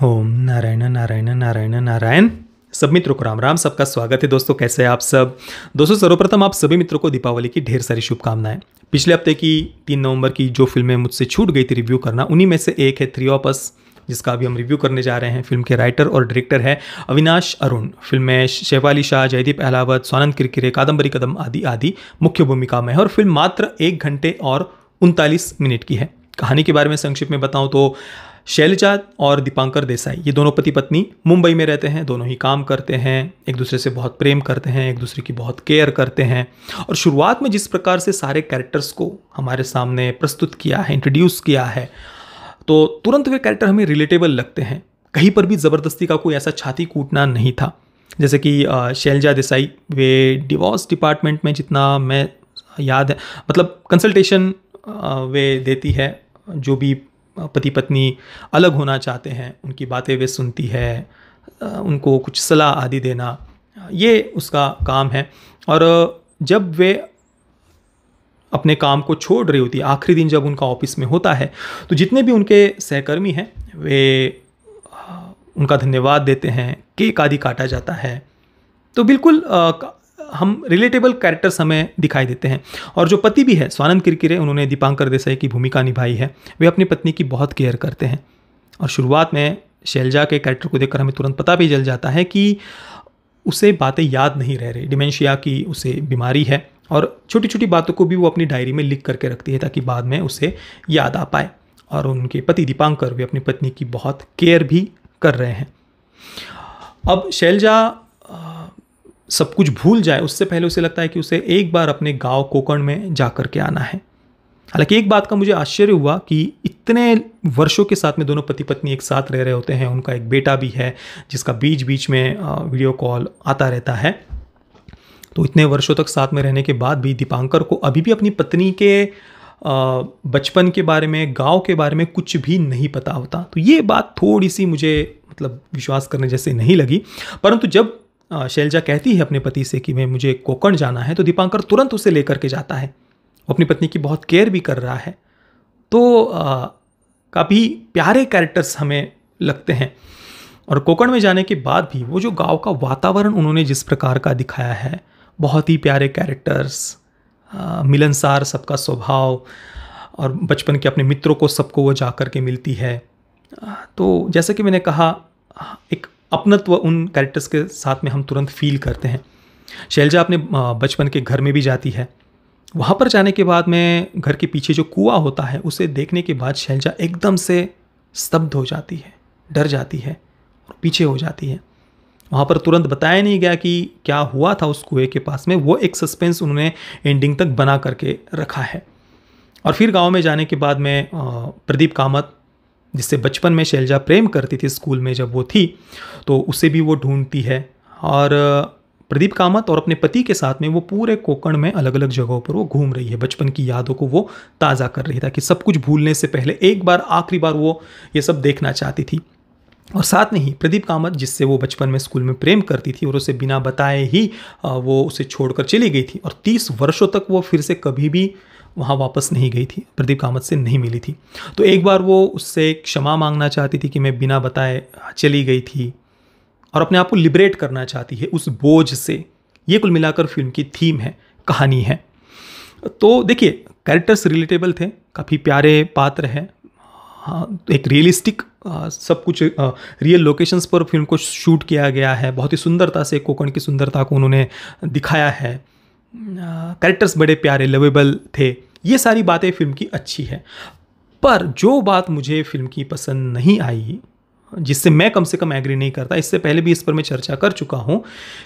ओम नारायण नारायण नारायण नारायण। सब मित्रों को राम राम। सबका स्वागत है दोस्तों। कैसे हैं आप सब दोस्तों? सर्वप्रथम आप सभी मित्रों को दीपावली की ढेर सारी शुभकामनाएं। पिछले हफ्ते की 3 नवंबर की जो फिल्में मुझसे छूट गई थी रिव्यू करना, उन्हीं में से एक है थ्री ऑफ अस, जिसका अभी हम रिव्यू करने जा रहे हैं। फिल्म के राइटर और डायरेक्टर है अविनाश अरुण। फिल्म में शेफाली शाह, जयदीप अहलावत, स्वानंद किरकिरे, कादम्बरी कदम आदि आदि मुख्य भूमिका में है और फिल्म मात्र 1 घंटे और 39 मिनट की है। कहानी के बारे में संक्षिप्त में बताऊं तो शैलजा और दीपांकर देसाई ये दोनों पति पत्नी मुंबई में रहते हैं। दोनों ही काम करते हैं, एक दूसरे से बहुत प्रेम करते हैं, एक दूसरे की बहुत केयर करते हैं। और शुरुआत में जिस प्रकार से सारे कैरेक्टर्स को हमारे सामने प्रस्तुत किया है, इंट्रोड्यूस किया है, तो तुरंत वे कैरेक्टर हमें रिलेटेबल लगते हैं। कहीं पर भी ज़बरदस्ती का कोई ऐसा छाती कूटना नहीं था। जैसे कि शैलजा देसाई, वे डिवोर्स डिपार्टमेंट में, जितना मैं याद है, मतलब कंसल्टेशन वे देती है। जो भी पति पत्नी अलग होना चाहते हैं उनकी बातें वे सुनती है, उनको कुछ सलाह आदि देना, ये उसका काम है। और जब वे अपने काम को छोड़ रही होती है, आखिरी दिन जब उनका ऑफिस में होता है, तो जितने भी उनके सहकर्मी हैं वे उनका धन्यवाद देते हैं, केक आदि काटा जाता है। तो बिल्कुल हम रिलेटेबल कैरेक्टर्स हमें दिखाई देते हैं। और जो पति भी है स्वानंद किरकिरे, उन्होंने दीपांकर देसाई की भूमिका निभाई है। वे अपनी पत्नी की बहुत केयर करते हैं। और शुरुआत में शैलजा के कैरेक्टर को देखकर हमें तुरंत पता भी चल जाता है कि उसे बातें याद नहीं रह रही, डिमेंशिया की उसे बीमारी है। और छोटी छोटी बातों को भी वो अपनी डायरी में लिख करके रखती है ताकि बाद में उसे याद आ पाए। और उनके पति दीपांकर वे अपनी पत्नी की बहुत केयर भी कर रहे हैं। अब शैलजा सब कुछ भूल जाए उससे पहले उसे लगता है कि उसे एक बार अपने गांव कोकण में जा कर के आना है। हालांकि एक बात का मुझे आश्चर्य हुआ कि इतने वर्षों के साथ में दोनों पति पत्नी एक साथ रह रहे होते हैं। उनका एक बेटा भी है जिसका बीच बीच में वीडियो कॉल आता रहता है। तो इतने वर्षों तक साथ में रहने के बाद भी दीपांकर को अभी भी अपनी पत्नी के बचपन के बारे में, गाँव के बारे में कुछ भी नहीं पता होता। तो ये बात थोड़ी सी मुझे मतलब विश्वास करने जैसे नहीं लगी। परंतु जब शैलजा कहती है अपने पति से कि मुझे कोकण जाना है, तो दीपांकर तुरंत उसे लेकर के जाता है। वो अपनी पत्नी की बहुत केयर भी कर रहा है। तो काफ़ी प्यारे कैरेक्टर्स हमें लगते हैं। और कोकण में जाने के बाद भी वो जो गांव का वातावरण उन्होंने जिस प्रकार का दिखाया है, बहुत ही प्यारे कैरेक्टर्स, मिलनसार सबका स्वभाव, और बचपन के अपने मित्रों को सबको वो जा कर के मिलती है। तो जैसे कि मैंने कहा, एक अपनत्व उन कैरेक्टर्स के साथ में हम तुरंत फील करते हैं। शैलजा अपने बचपन के घर में भी जाती है। वहाँ पर जाने के बाद में घर के पीछे जो कुआं होता है उसे देखने के बाद शैलजा एकदम से स्तब्ध हो जाती है, डर जाती है और पीछे हो जाती है। वहाँ पर तुरंत बताया नहीं गया कि क्या हुआ था उस कुएं के पास में। वो एक सस्पेंस उन्होंने एंडिंग तक बना करके रखा है। और फिर गाँव में जाने के बाद में प्रदीप कामत, जिससे बचपन में शैलजा प्रेम करती थी स्कूल में जब वो थी, तो उसे भी वो ढूंढती है। और प्रदीप कामत और अपने पति के साथ में वो पूरे कोकण में अलग अलग जगहों पर वो घूम रही है। बचपन की यादों को वो ताज़ा कर रही था कि सब कुछ भूलने से पहले एक बार, आखिरी बार वो ये सब देखना चाहती थी। और साथ में ही प्रदीप कामत, जिससे वो बचपन में स्कूल में प्रेम करती थी और उसे बिना बताए ही वो उसे छोड़कर चली गई थी, और 30 वर्षों तक वो फिर से कभी भी वहाँ वापस नहीं गई थी, प्रदीप कामत से नहीं मिली थी। तो एक बार वो उससे क्षमा मांगना चाहती थी कि मैं बिना बताए चली गई थी, और अपने आप को लिबरेट करना चाहती है उस बोझ से। ये कुल मिलाकर फिल्म की थीम है, कहानी है। तो देखिए, कैरेक्टर्स रिलेटेबल थे, काफ़ी प्यारे पात्र हैं। हाँ, एक रियलिस्टिक सब कुछ रियल लोकेशंस पर फिल्म को शूट किया गया है। बहुत ही सुंदरता से कोकण की सुंदरता को उन्होंने दिखाया है। कैरेक्टर्स बड़े प्यारे, लवेबल थे। ये सारी बातें फिल्म की अच्छी है। पर जो बात मुझे फिल्म की पसंद नहीं आई, जिससे मैं कम से कम एग्री नहीं करता, इससे पहले भी इस पर मैं चर्चा कर चुका हूं,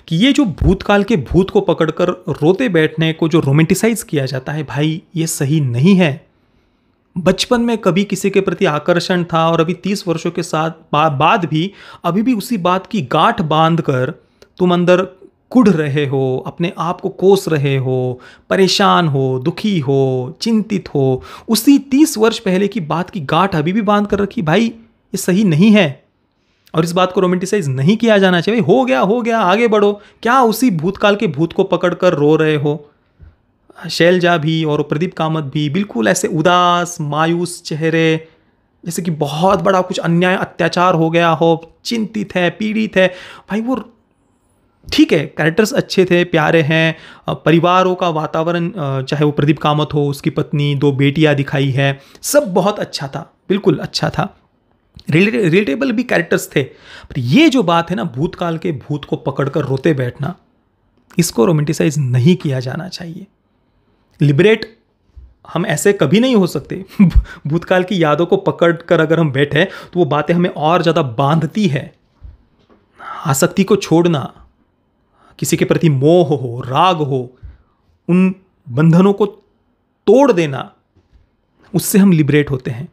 कि ये जो भूतकाल के भूत को पकड़कर रोते बैठने को जो रोमांटिसाइज किया जाता है, भाई ये सही नहीं है। बचपन में कभी किसी के प्रति आकर्षण था और अभी 30 वर्षों के साथ बाद भी अभी भी उसी बात की गांठ बांध कर तुम अंदर कुढ़ रहे हो, अपने आप को कोस रहे हो, परेशान हो, दुखी हो, चिंतित हो। उसी 30 वर्ष पहले की बात की गांठ अभी भी बांध कर रखी। भाई ये सही नहीं है और इस बात को रोमांटिसाइज नहीं किया जाना चाहिए। हो गया, आगे बढ़ो। क्या उसी भूतकाल के भूत को पकड़कर रो रहे हो? शैलजा भी और प्रदीप कामत भी बिल्कुल ऐसे उदास, मायूस चेहरे, जैसे कि बहुत बड़ा कुछ अन्याय अत्याचार हो गया हो, चिंतित है, पीड़ित है, भाई वो ठीक है, कैरेक्टर्स अच्छे थे, प्यारे हैं, परिवारों का वातावरण, चाहे वो प्रदीप कामत हो, उसकी पत्नी, 2 बेटियां दिखाई है, सब बहुत अच्छा था, बिल्कुल अच्छा था, रिलेटेबल भी कैरेक्टर्स थे। पर ये जो बात है ना, भूतकाल के भूत को पकड़कर रोते बैठना, इसको रोमांटिसाइज नहीं किया जाना चाहिए। लिबरेट हम ऐसे कभी नहीं हो सकते। भूतकाल की यादों को पकड़कर अगर हम बैठे तो वो बातें हमें और ज़्यादा बांधती है। आसक्ति को छोड़ना, किसी के प्रति मोह हो, राग हो, उन बंधनों को तोड़ देना, उससे हम लिबरेट होते हैं।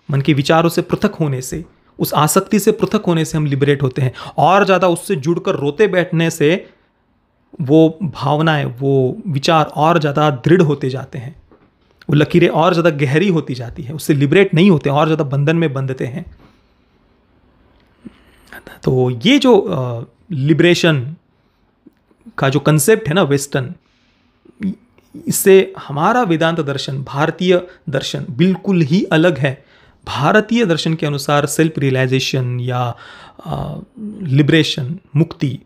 मन के विचारों से पृथक होने से, उस आसक्ति से पृथक होने से हम लिबरेट होते हैं। और ज़्यादा उससे जुड़कर रोते बैठने से वो भावनाएं, वो विचार और ज़्यादा दृढ़ होते जाते हैं, वो लकीरें और ज़्यादा गहरी होती जाती है, उससे लिबरेट नहीं होते, और ज़्यादा बंधन में बंधते हैं। तो ये जो लिबरेशन का जो कंसेप्ट है ना वेस्टर्न, इससे हमारा वेदांत दर्शन, भारतीय दर्शन बिल्कुल ही अलग है। भारतीय दर्शन के अनुसार सेल्फ रियलाइजेशन या लिबरेशन, मुक्ति,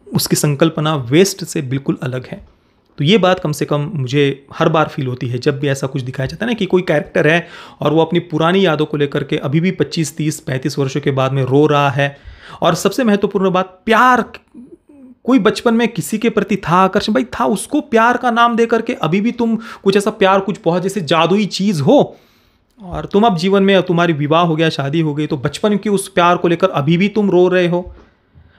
उसकी संकल्पना वेस्ट से बिल्कुल अलग है। तो ये बात कम से कम मुझे हर बार फील होती है जब भी ऐसा कुछ दिखाया जाता है ना, कि कोई कैरेक्टर है और वो अपनी पुरानी यादों को लेकर के अभी भी 25, 30, 35 वर्षों के बाद में रो रहा है। और सबसे महत्वपूर्ण बात, प्यार, कोई बचपन में किसी के प्रति था आकर्षण, भाई था, उसको प्यार का नाम दे करके अभी भी तुम कुछ ऐसा प्यार, कुछ बहुत जैसे जादुई चीज हो, और तुम अब जीवन में, तुम्हारी विवाह हो गया, शादी हो गई, तो बचपन की उस प्यार को लेकर अभी भी तुम रो रहे हो।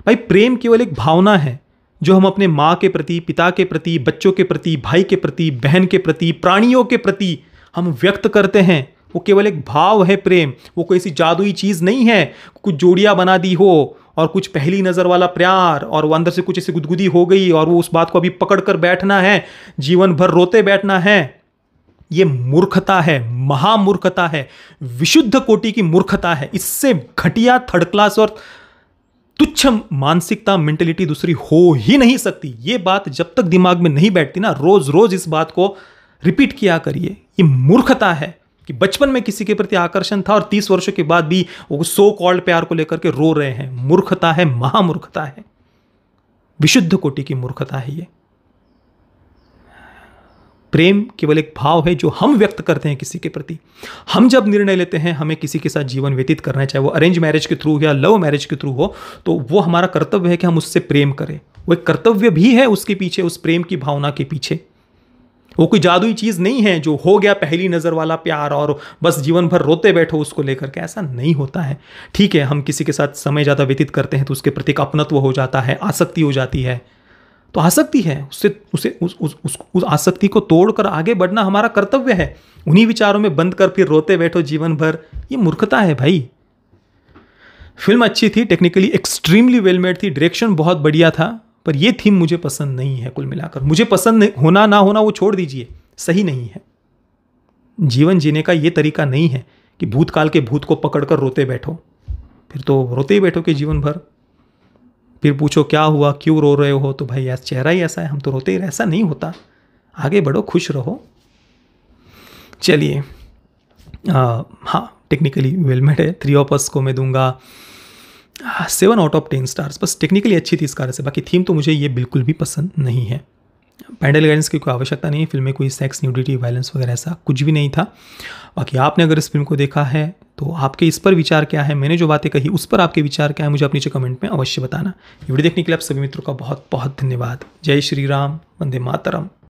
भाई प्रेम केवल एक भावना है जो हम अपने माँ के प्रति, पिता के प्रति, बच्चों के प्रति, भाई के प्रति, बहन के प्रति, प्राणियों के प्रति हम व्यक्त करते हैं। वो केवल एक भाव है प्रेम, वो कोई ऐसी जादुई चीज नहीं है, कुछ जोड़ियां बना दी हो और कुछ पहली नजर वाला प्यार, और वो अंदर से कुछ ऐसी गुदगुदी हो गई और वो उस बात को अभी पकड़ कर बैठना है, जीवन भर रोते बैठना है। ये मूर्खता है, महामूर्खता है, विशुद्ध कोटि की मूर्खता है। इससे घटिया, थर्ड क्लास और तुच्छ मानसिकता, मेंटेलिटी दूसरी हो ही नहीं सकती। ये बात जब तक दिमाग में नहीं बैठती ना, रोज रोज इस बात को रिपीट किया करिए। ये मूर्खता है कि बचपन में किसी के प्रति आकर्षण था और 30 वर्षों के बाद भी वो सो कॉल्ड प्यार को लेकर के रो रहे हैं। मूर्खता है, महामूर्खता है, विशुद्ध कोटि की मूर्खता है ये। प्रेम केवल एक भाव है जो हम व्यक्त करते हैं किसी के प्रति। हम जब निर्णय लेते हैं हमें किसी के साथ जीवन व्यतीत करना है, चाहे वो अरेंज मैरिज के थ्रू या लव मैरिज के थ्रू हो, तो वो हमारा कर्तव्य है कि हम उससे प्रेम करें। वो एक कर्तव्य भी है उसके पीछे, उस प्रेम की भावना के पीछे। वो कोई जादुई चीज नहीं है जो हो गया पहली नजर वाला प्यार और बस जीवन भर रोते बैठो उसको लेकर के, ऐसा नहीं होता है। ठीक है, हम किसी के साथ समय ज्यादा व्यतीत करते हैं तो उसके प्रति अपनत्व हो जाता है, आसक्ति हो जाती है, तो आसक्ति है, उससे उस आसक्ति को तोड़कर आगे बढ़ना हमारा कर्तव्य है। उन्हीं विचारों में बंद कर फिर रोते बैठो जीवन भर, ये मूर्खता है भाई। फिल्म अच्छी थी, टेक्निकली एक्सट्रीमली वेल मेड थी, डायरेक्शन बहुत बढ़िया था, पर यह थीम मुझे पसंद नहीं है। कुल मिलाकर मुझे पसंद होना ना होना वो छोड़ दीजिए, सही नहीं है। जीवन जीने का ये तरीका नहीं है कि भूतकाल के भूत को पकड़कर रोते बैठो, फिर तो रोते ही बैठो कि जीवन भर। फिर पूछो क्या हुआ, क्यों रो रहे हो, तो भाई यार चेहरा ही ऐसा है, हम तो रोते ही, ऐसा नहीं होता। आगे बढ़ो, खुश रहो। चलिए, हाँ टेक्निकली वेल मेड है। 3 ऑफ अस को मैं दूंगा 7 आउट ऑफ 10 स्टार्स। बस टेक्निकली अच्छी थी इस कारण से, बाकी थीम तो मुझे ये बिल्कुल भी पसंद नहीं है। पैरेंटल गाइडेंस की कोई आवश्यकता नहीं है, फिल्म में कोई सेक्स, न्यूडिटी, वायलेंस वगैरह ऐसा कुछ भी नहीं था। बाकी आपने अगर इस फिल्म को देखा है तो आपके इस पर विचार क्या है, मैंने जो बातें कही उस पर आपके विचार क्या है, मुझे अपने नीचे कमेंट में अवश्य बताना। ये वीडियो देखने के लिए आप सभी मित्रों का बहुत बहुत धन्यवाद। जय श्री राम, वंदे मातरम।